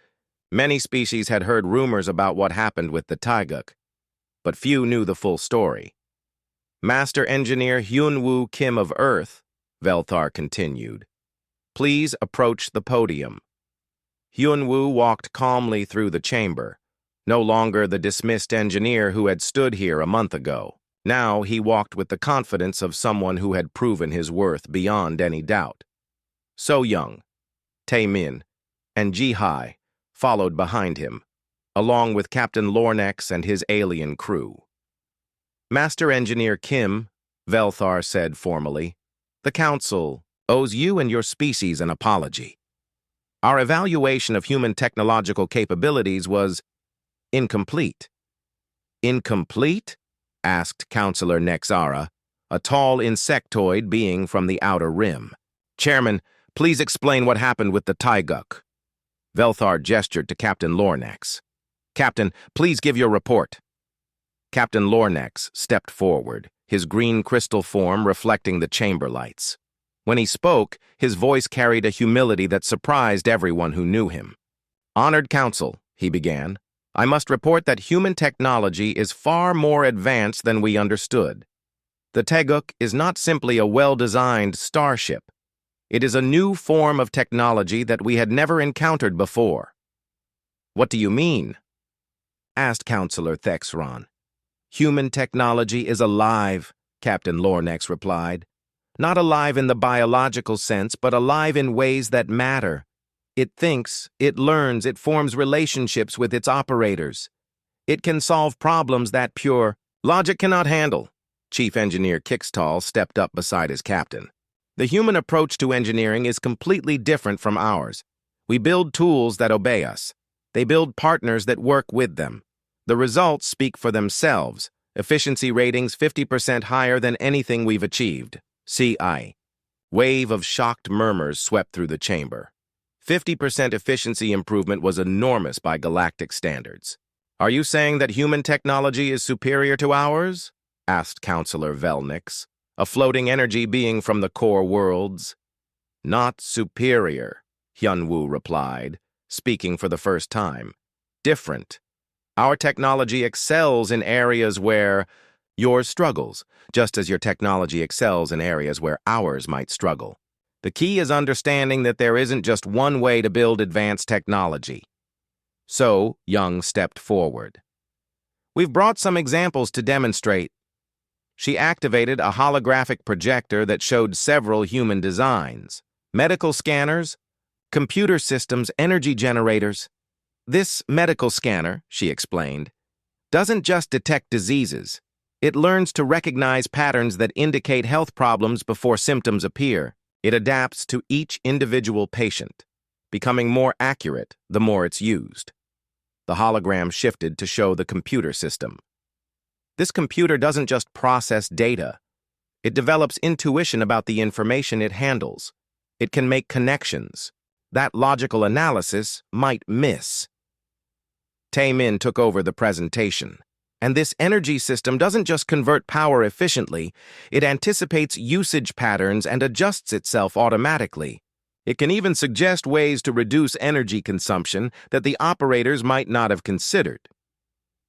Many species had heard rumors about what happened with the Taeguk, but few knew the full story. Master Engineer Hyunwoo Kim of Earth, Velthar continued, please approach the podium. Hyunwoo walked calmly through the chamber, no longer the dismissed engineer who had stood here a month ago. Now he walked with the confidence of someone who had proven his worth beyond any doubt. So Young, Tae-min, and Ji-hai followed behind him, along with Captain Lornex and his alien crew. Master Engineer Kim, Velthar said formally, the Council owes you and your species an apology. Our evaluation of human technological capabilities was incomplete. Incomplete? Asked Counselor Nexara, a tall insectoid being from the outer rim. Chairman, please explain what happened with the Taeguk. Velthar gestured to Captain Lornex. Captain, please give your report. Captain Lornex stepped forward, his green crystal form reflecting the chamber lights. When he spoke, his voice carried a humility that surprised everyone who knew him. Honored Council, he began, I must report that human technology is far more advanced than we understood. The Taeguk is not simply a well-designed starship. It is a new form of technology that we had never encountered before. What do you mean? Asked Counselor Thexron. Human technology is alive, Captain Lornex replied. Not alive in the biological sense, but alive in ways that matter. It thinks, it learns, it forms relationships with its operators. It can solve problems that pure logic cannot handle. Chief Engineer Kixtall stepped up beside his captain. The human approach to engineering is completely different from ours. We build tools that obey us. They build partners that work with them. The results speak for themselves. Efficiency ratings 50% higher than anything we've achieved. CI. Wave of shocked murmurs swept through the chamber. 50% efficiency improvement was enormous by galactic standards. "Are you saying that human technology is superior to ours?" asked Counselor Velnix, a floating energy being from the core worlds. "Not superior," Hyunwoo replied, speaking for the first time. "Different. Our technology excels in areas where yours struggles, just as your technology excels in areas where ours might struggle. The key is understanding that there isn't just one way to build advanced technology." So, Young stepped forward. "We've brought some examples to demonstrate." She activated a holographic projector that showed several human designs: medical scanners, computer systems, energy generators. "This medical scanner," she explained, "doesn't just detect diseases. It learns to recognize patterns that indicate health problems before symptoms appear. It adapts to each individual patient, becoming more accurate the more it's used." The hologram shifted to show the computer system. "This computer doesn't just process data. It develops intuition about the information it handles. It can make connections that logical analysis might miss." Tae-min took over the presentation. "And this energy system doesn't just convert power efficiently, it anticipates usage patterns and adjusts itself automatically. It can even suggest ways to reduce energy consumption that the operators might not have considered."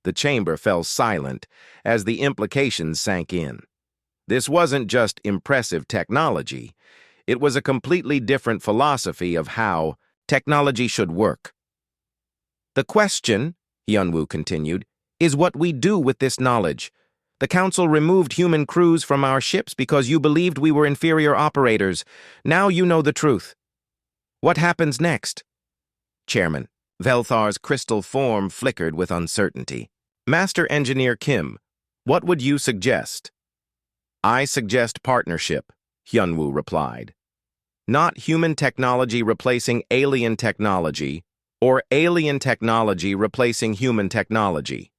The chamber fell silent as the implications sank in. This wasn't just impressive technology. It was a completely different philosophy of how technology should work. "The question," Hyunwoo continued, "is what we do with this knowledge. The Council removed human crews from our ships because you believed we were inferior operators. Now you know the truth. What happens next?" Chairman Velthar's crystal form flickered with uncertainty. "Master Engineer Kim, what would you suggest?" "I suggest partnership," Hyunwoo replied. "Not human technology replacing alien technology, or alien technology replacing human technology.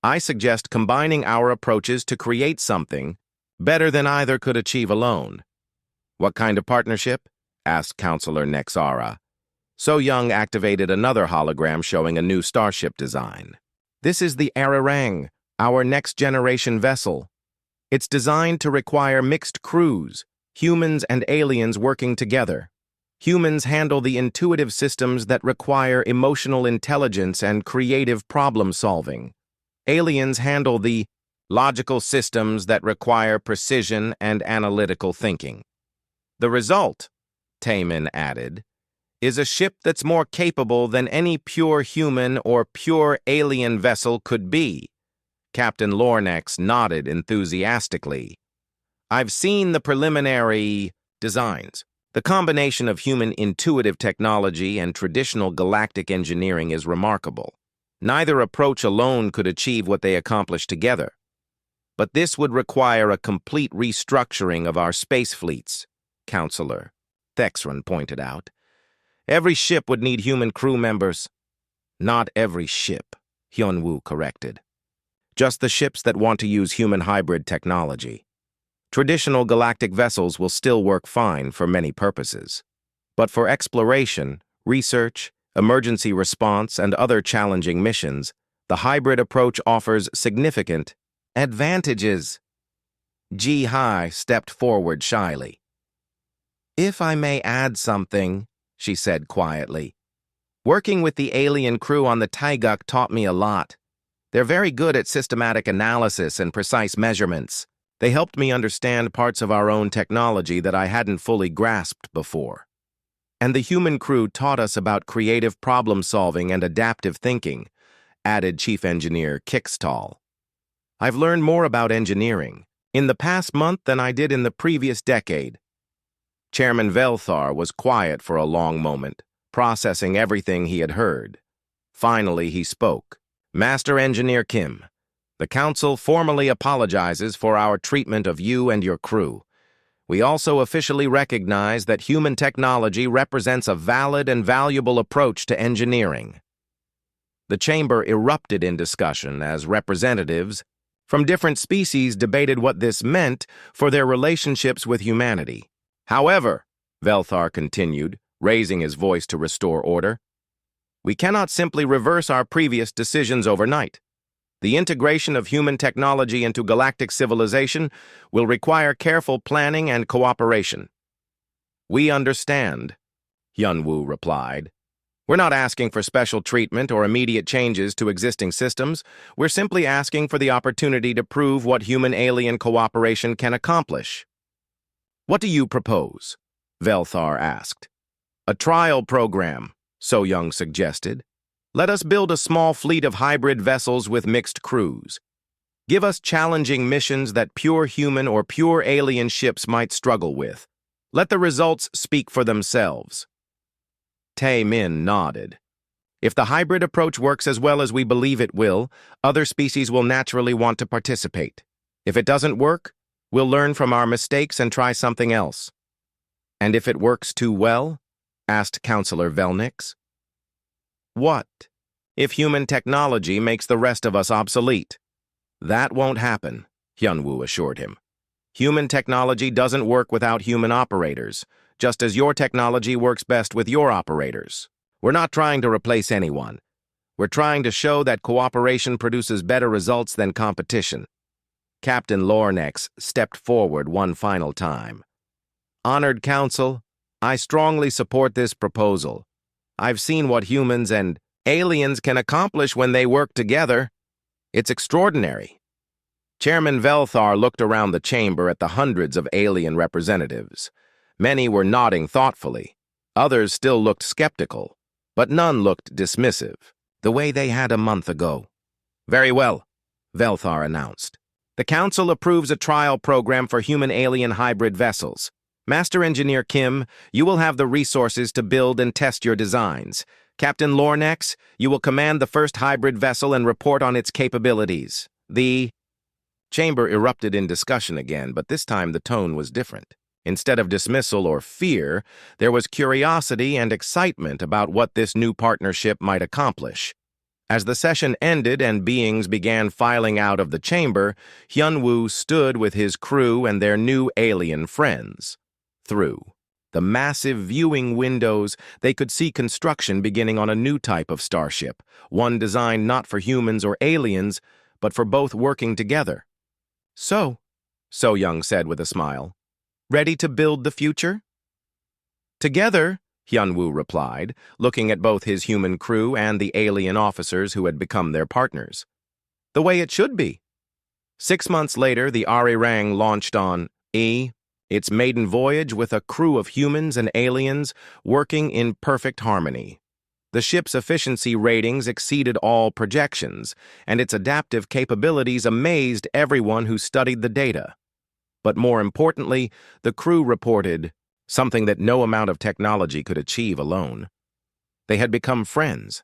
I suggest combining our approaches to create something better than either could achieve alone." "What kind of partnership?" asked Counselor Nexara. So Young activated another hologram showing a new starship design. "This is the Arirang, our next-generation vessel. It's designed to require mixed crews, humans and aliens working together. Humans handle the intuitive systems that require emotional intelligence and creative problem-solving. Aliens handle the logical systems that require precision and analytical thinking. The result," Taemin added, "is a ship that's more capable than any pure human or pure alien vessel could be." Captain Lornex nodded enthusiastically. "I've seen the preliminary designs. The combination of human intuitive technology and traditional galactic engineering is remarkable. Neither approach alone could achieve what they accomplished together. But this would require a complete restructuring of our space fleets," Counselor Thexron pointed out. "Every ship would need human crew members." "Not every ship," Hyunwoo corrected. "Just the ships that want to use human hybrid technology. Traditional galactic vessels will still work fine for many purposes. But for exploration, research, emergency response, and other challenging missions, the hybrid approach offers significant advantages." Ji Hai stepped forward shyly. "If I may add something," she said quietly, "working with the alien crew on the Taeguk taught me a lot. They're very good at systematic analysis and precise measurements. They helped me understand parts of our own technology that I hadn't fully grasped before. And the human crew taught us about creative problem-solving and adaptive thinking," added Chief Engineer Kickstall. "I've learned more about engineering in the past month than I did in the previous decade." Chairman Velthar was quiet for a long moment, processing everything he had heard. Finally, he spoke. "Master Engineer Kim, the Council formally apologizes for our treatment of you and your crew. We also officially recognize that human technology represents a valid and valuable approach to engineering." The chamber erupted in discussion as representatives from different species debated what this meant for their relationships with humanity. "However," Velthar continued, raising his voice to restore order. "We cannot simply reverse our previous decisions overnight. The integration of human technology into galactic civilization will require careful planning and cooperation." "We understand," Hyun-woo replied. "We're not asking for special treatment or immediate changes to existing systems. We're simply asking for the opportunity to prove what human-alien cooperation can accomplish." "What do you propose?" Velthar asked. "A trial program," So-young suggested. "Let us build a small fleet of hybrid vessels with mixed crews. Give us challenging missions that pure human or pure alien ships might struggle with. Let the results speak for themselves." Tae-min nodded. "If the hybrid approach works as well as we believe it will, other species will naturally want to participate. If it doesn't work, we'll learn from our mistakes and try something else." "And if it works too well?" asked Counselor Velnix. "What? If human technology makes the rest of us obsolete?" "That won't happen," Hyun-woo assured him. "Human technology doesn't work without human operators, just as your technology works best with your operators. We're not trying to replace anyone. We're trying to show that cooperation produces better results than competition." Captain Lornex stepped forward one final time. "Honored Council, I strongly support this proposal. I've seen what humans and aliens can accomplish when they work together. It's extraordinary." Chairman Velthar looked around the chamber at the hundreds of alien representatives. Many were nodding thoughtfully. Others still looked skeptical, but none looked dismissive, the way they had a month ago. "Very well," Velthar announced. "The Council approves a trial program for human-alien hybrid vessels. Master Engineer Kim, you will have the resources to build and test your designs. Captain Lornex, you will command the first hybrid vessel and report on its capabilities. The chamber erupted in discussion again, but this time the tone was different. Instead of dismissal or fear, there was curiosity and excitement about what this new partnership might accomplish. As the session ended and beings began filing out of the chamber, Hyun-woo stood with his crew and their new alien friends. Through the massive viewing windows, they could see construction beginning on a new type of starship, one designed not for humans or aliens, but for both working together. So-young said with a smile, "Ready to build the future?" "Together," Hyun-woo replied, looking at both his human crew and the alien officers who had become their partners. "The way it should be." 6 months later, the Arirang launched on its maiden voyage with a crew of humans and aliens working in perfect harmony. The ship's efficiency ratings exceeded all projections, and its adaptive capabilities amazed everyone who studied the data. But more importantly, the crew reported something that no amount of technology could achieve alone. They had become friends.